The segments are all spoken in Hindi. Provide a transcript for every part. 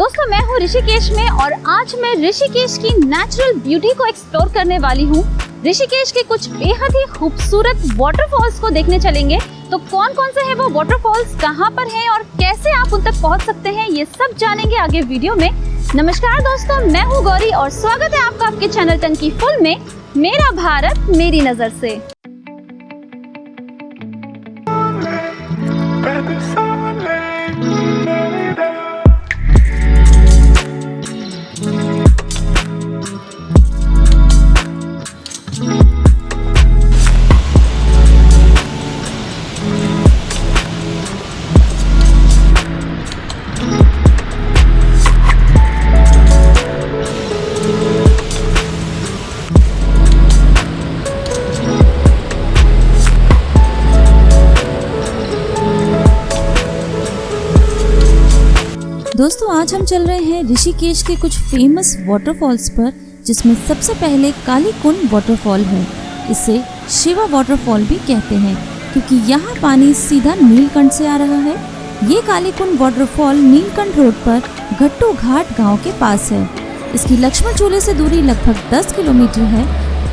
दोस्तों मैं हूँ ऋषिकेश में और आज मैं ऋषिकेश की नेचुरल ब्यूटी को एक्सप्लोर करने वाली हूँ। ऋषिकेश के कुछ बेहद ही खूबसूरत वाटरफॉल्स को देखने चलेंगे। तो कौन कौन से हैं वो वाटरफॉल्स, कहाँ पर हैं और कैसे आप उन तक पहुँच सकते हैं, ये सब जानेंगे आगे वीडियो में। नमस्कार दोस्तों, मैं हूँ गौरी और स्वागत है आपका आपके चैनल टंकी फुल में, मेरा भारत मेरी नजर से। दोस्तों आज हम चल रहे हैं ऋषिकेश के कुछ फेमस वाटरफॉल्स पर, जिसमें सबसे पहले काली कुंड वाटरफॉल है। इसे शिवा वाटरफॉल भी कहते हैं क्योंकि यहाँ पानी सीधा नीलकंठ से आ रहा है। ये काली कुंड वाटरफॉल नीलकंठ रोड पर घट्टू घाट गांव के पास है। इसकी लक्ष्मण झूले से दूरी लगभग 10 किलोमीटर है।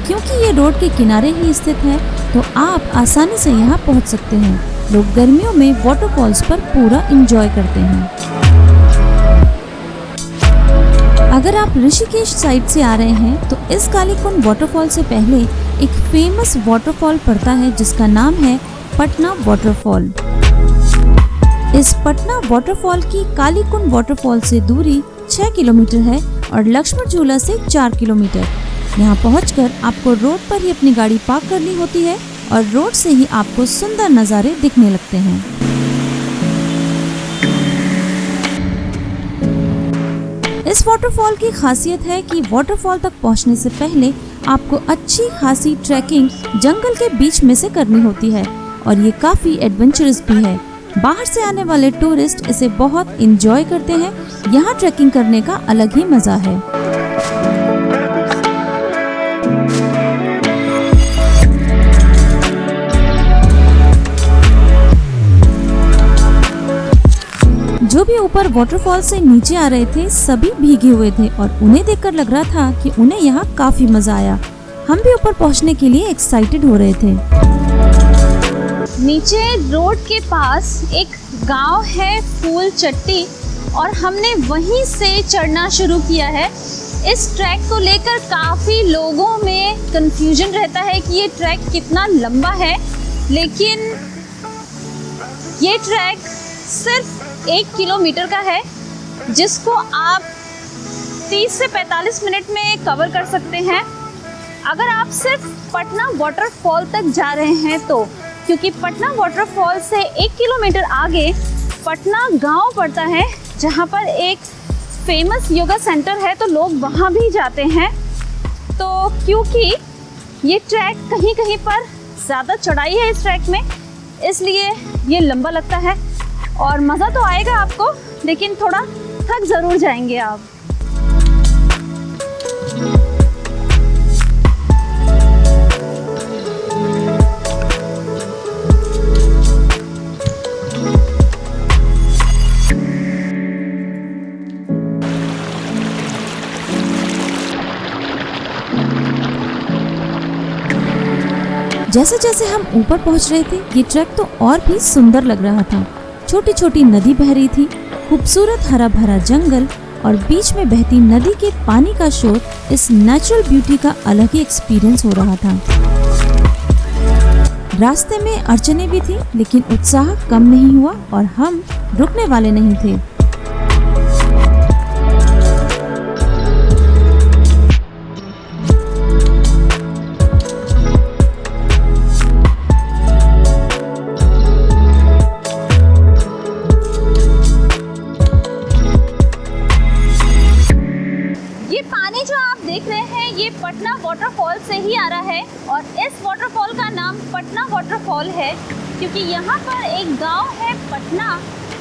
क्योंकि ये रोड के किनारे ही स्थित है तो आप आसानी से यहाँ पहुँच सकते हैं। लोग गर्मियों में वाटरफॉल्स पर पूरा इंजॉय करते हैं। अगर आप ऋषिकेश साइड से आ रहे हैं तो इस कालीकुंड वाटरफॉल से पहले एक फेमस वाटरफॉल पड़ता है जिसका नाम है पटना वाटरफॉल। इस पटना वाटरफॉल की कालीकुंड वाटरफॉल से दूरी 6 किलोमीटर है और लक्ष्मण झूला से 4 किलोमीटर। यहाँ पहुंचकर आपको रोड पर ही अपनी गाड़ी पार्क करनी होती है और रोड से ही आपको सुंदर नज़ारे दिखने लगते हैं। इस वाटरफॉल की खासियत है कि वाटरफॉल तक पहुंचने से पहले आपको अच्छी खासी ट्रैकिंग जंगल के बीच में से करनी होती है और ये काफी एडवेंचरस भी है। बाहर से आने वाले टूरिस्ट इसे बहुत एंजॉय करते हैं। यहाँ ट्रैकिंग करने का अलग ही मजा है। जो भी ऊपर वाटरफॉल से नीचे आ रहे थे सभी भीगे हुए थे और उन्हें देखकर लग रहा था कि उन्हें यहाँ काफी मजा आया। हम भी ऊपर पहुँचने के लिए एक्साइटेड हो रहे थे। नीचे रोड के पास एक गांव है फूल चट्टी और हमने वहीं से चढ़ना शुरू किया है। इस ट्रैक को लेकर काफी लोगों में कंफ्यूजन रहता है कि ये ट्रैक कितना लंबा है, लेकिन ये ट्रैक सिर्फ 1 किलोमीटर का है जिसको आप 30 से 45 मिनट में कवर कर सकते हैं। अगर आप सिर्फ पटना वाटरफॉल तक जा रहे हैं तो, क्योंकि पटना वाटरफॉल से 1 किलोमीटर आगे पटना गांव पड़ता है जहां पर एक फेमस योगा सेंटर है, तो लोग वहां भी जाते हैं। तो क्योंकि ये ट्रैक कहीं कहीं पर ज़्यादा चढ़ाई है इस ट्रैक में, इसलिए ये लंबा लगता है और मज़ा तो आएगा आपको, लेकिन थोड़ा थक ज़रूर जाएंगे आप। जैसे जैसे हम ऊपर पहुंच रहे थे ये ट्रैक तो और भी सुंदर लग रहा था। छोटी छोटी नदी बह रही थी, खूबसूरत हरा भरा जंगल और बीच में बहती नदी के पानी का शोर इस नेचुरल ब्यूटी का अलग ही एक्सपीरियंस हो रहा था। रास्ते में अड़चने भी थी लेकिन उत्साह कम नहीं हुआ और हम रुकने वाले नहीं थे। पटना वाटरफॉल से ही आ रहा है और इस वाटरफॉल का नाम पटना वाटरफॉल है क्योंकि यहाँ पर एक गांव है पटना,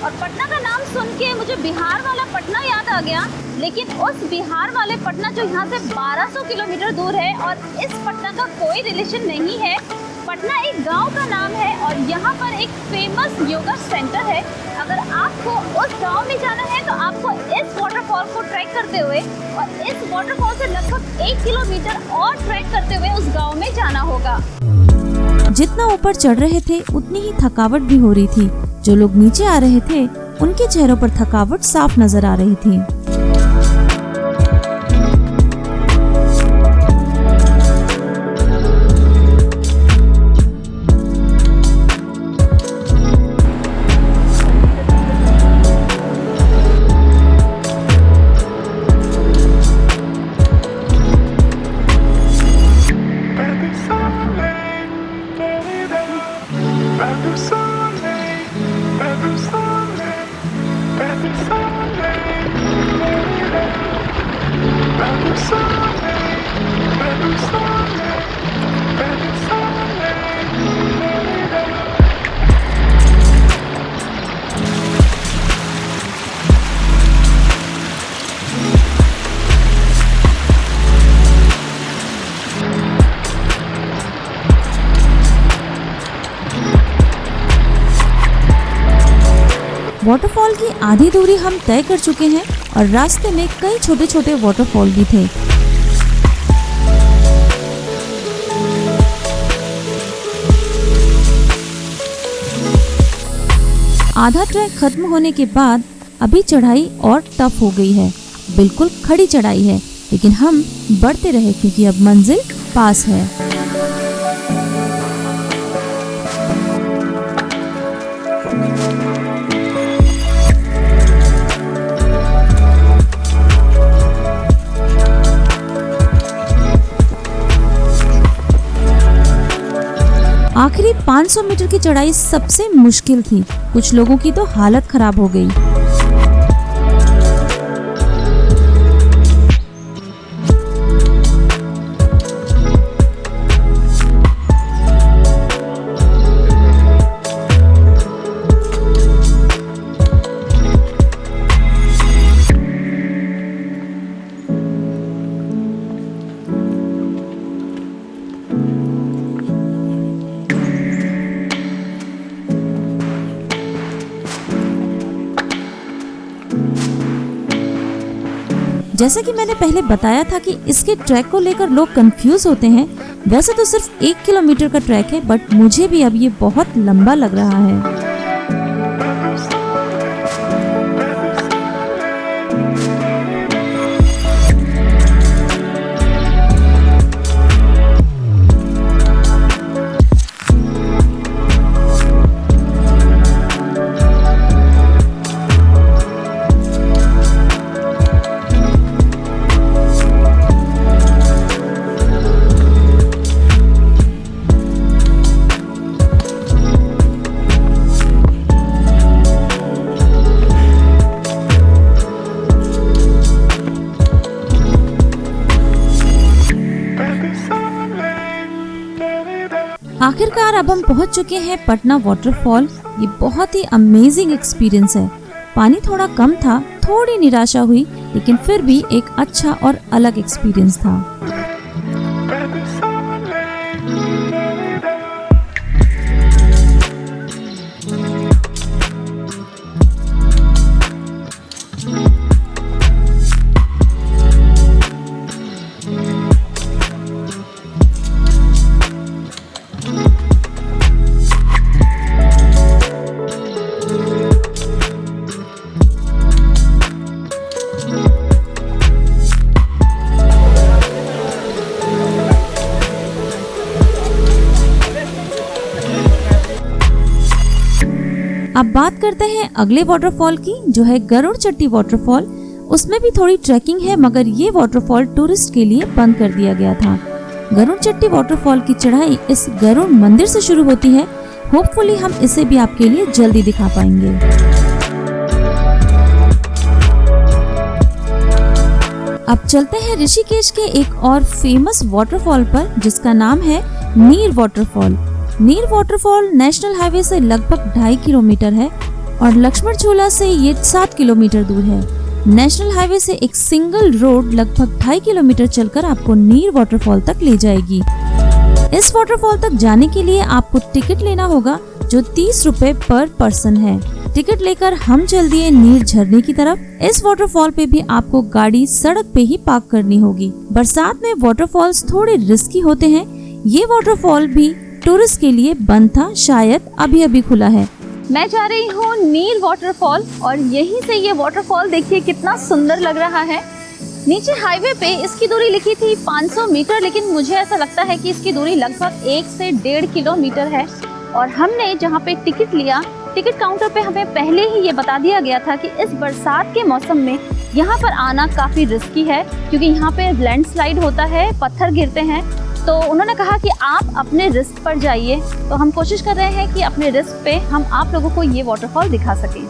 और पटना का नाम सुन के मुझे बिहार वाला पटना याद आ गया, लेकिन उस बिहार वाले पटना जो यहाँ से 1200 किलोमीटर दूर है और इस पटना का कोई रिलेशन नहीं है। पटना एक गांव का नाम है और यहाँ पर एक फेमस योगा सेंटर है। अगर आपको उस गांव में जाना है तो आपको इस वाटर वाटरफॉल से लगभग 1 किलोमीटर और ट्रैक करते हुए उस गांव में जाना होगा। जितना ऊपर चढ़ रहे थे उतनी ही थकावट भी हो रही थी। जो लोग नीचे आ रहे थे उनके चेहरों पर थकावट साफ नजर आ रही थी। वाटरफॉल की आधी दूरी हम तय कर चुके हैं और रास्ते में कई छोटे छोटे वाटरफॉल भी थे। आधा ट्रैक खत्म होने के बाद अभी चढ़ाई और टफ हो गई है। बिल्कुल खड़ी चढ़ाई है, लेकिन हम बढ़ते रहे क्योंकि अब मंजिल पास है। आखिरी 500 मीटर की चढ़ाई सबसे मुश्किल थी। कुछ लोगों की तो हालत खराब हो गई। जैसा कि मैंने पहले बताया था कि इसके ट्रैक को लेकर लोग कंफ्यूज होते हैं। वैसे तो सिर्फ 1 किलोमीटर का ट्रैक है, बट मुझे भी अब ये बहुत लंबा लग रहा है। आखिरकार अब हम पहुंच चुके हैं पटना वाटरफॉल। ये बहुत ही अमेजिंग एक्सपीरियंस है। पानी थोड़ा कम था, थोड़ी निराशा हुई, लेकिन फिर भी एक अच्छा और अलग एक्सपीरियंस था। अब बात करते हैं अगले वाटरफॉल की, जो है गरुड़ चट्टी वाटरफॉल। उसमें भी थोड़ी ट्रैकिंग है, मगर ये वाटरफॉल टूरिस्ट के लिए बंद कर दिया गया था। गरुड़ चट्टी वाटरफॉल की चढ़ाई इस गरुड़ मंदिर से शुरू होती है। होपफुली हम इसे भी आपके लिए जल्दी दिखा पाएंगे। अब चलते हैं ऋषिकेश के एक और फेमस वाटरफॉल पर, जिसका नाम है नीर वाटरफॉल। नीर वाटरफॉल नेशनल हाईवे से लगभग 2.5 किलोमीटर है और लक्ष्मण झूला से ये 7 किलोमीटर दूर है। नेशनल हाईवे से एक सिंगल रोड लगभग 2.5 किलोमीटर चलकर आपको नीर वाटरफॉल तक ले जाएगी। इस वाटरफॉल तक जाने के लिए आपको टिकट लेना होगा, जो 30 रुपए पर पर्सन है। टिकट लेकर हम चल दिए नीर झरने की तरफ। इस वाटरफॉल पे भी आपको गाड़ी सड़क पे ही पार्क करनी होगी। बरसात में वाटरफॉल्स थोड़े रिस्की होते हैं। ये वाटरफॉल भी टूरिस्ट के लिए बंद था, शायद अभी अभी खुला है। मैं जा रही हूँ नीर वाटरफॉल और यहीं से ये वाटरफॉल देखिए कितना सुंदर लग रहा है। नीचे हाईवे पे इसकी दूरी लिखी थी 500 मीटर, लेकिन मुझे ऐसा लगता है कि इसकी दूरी लगभग 1 से 1.5 किलोमीटर है। और हमने जहाँ पे टिकट लिया, टिकट काउंटर पे हमें पहले ही ये बता दिया गया था कि इस बरसात के मौसम में यहाँ पर आना काफ़ी रिस्की है, क्योंकि यहाँ पे लैंडस्लाइड होता है, पत्थर गिरते हैं। तो उन्होंने कहा कि आप अपने रिस्क पर जाइए। तो हम कोशिश कर रहे हैं कि अपने रिस्क पे हम आप लोगों को ये वाटरफॉल दिखा सकें।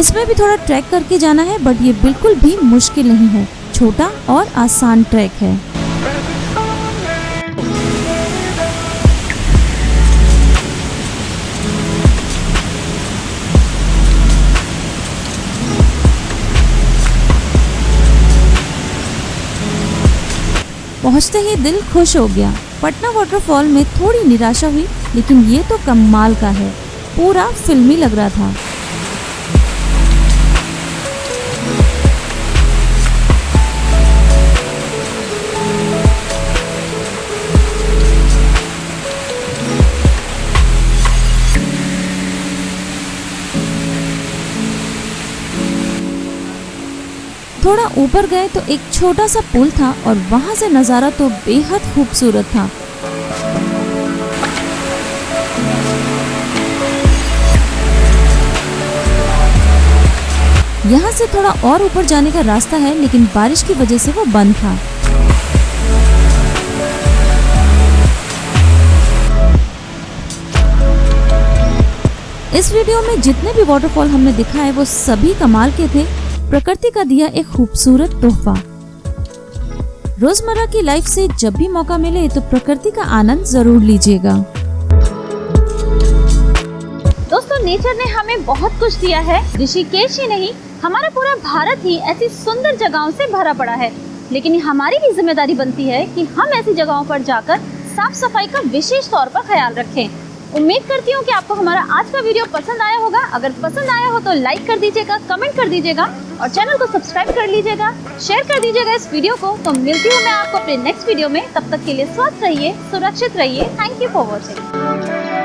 इसमें भी थोड़ा ट्रैक करके जाना है, बट ये बिल्कुल भी मुश्किल नहीं है। छोटा और आसान ट्रैक है। पहुंचते ही दिल खुश हो गया। पटना वाटरफॉल में थोड़ी निराशा हुई, लेकिन ये तो कमाल का है, पूरा फिल्मी लग रहा था। थोड़ा ऊपर गए तो एक छोटा सा पुल था और वहां से नजारा तो बेहद खूबसूरत था। यहाँ से थोड़ा और ऊपर जाने का रास्ता है, लेकिन बारिश की वजह से वो बंद था। इस वीडियो में जितने भी वाटरफॉल हमने दिखा है वो सभी कमाल के थे, प्रकृति का दिया एक खूबसूरत तोहफा। रोजमर्रा की लाइफ से जब भी मौका मिले तो प्रकृति का आनंद जरूर लीजिएगा। दोस्तों, नेचर ने हमें बहुत कुछ दिया है। ऋषिकेश ही नहीं, हमारा पूरा भारत ही ऐसी सुंदर जगहों से भरा पड़ा है। लेकिन हमारी भी जिम्मेदारी बनती है कि हम ऐसी जगहों पर जाकर साफ सफाई का विशेष तौर पर ख्याल रखें। उम्मीद करती हूँ कि आपको हमारा आज का वीडियो पसंद आया होगा। अगर पसंद आया हो तो लाइक कर दीजिएगा, कमेंट कर दीजिएगा और चैनल को सब्सक्राइब कर लीजिएगा, शेयर कर दीजिएगा इस वीडियो को। तो मिलती हूँ मैं आपको अपने नेक्स्ट वीडियो में। तब तक के लिए स्वस्थ रहिए, सुरक्षित रहिए। Thank you for watching.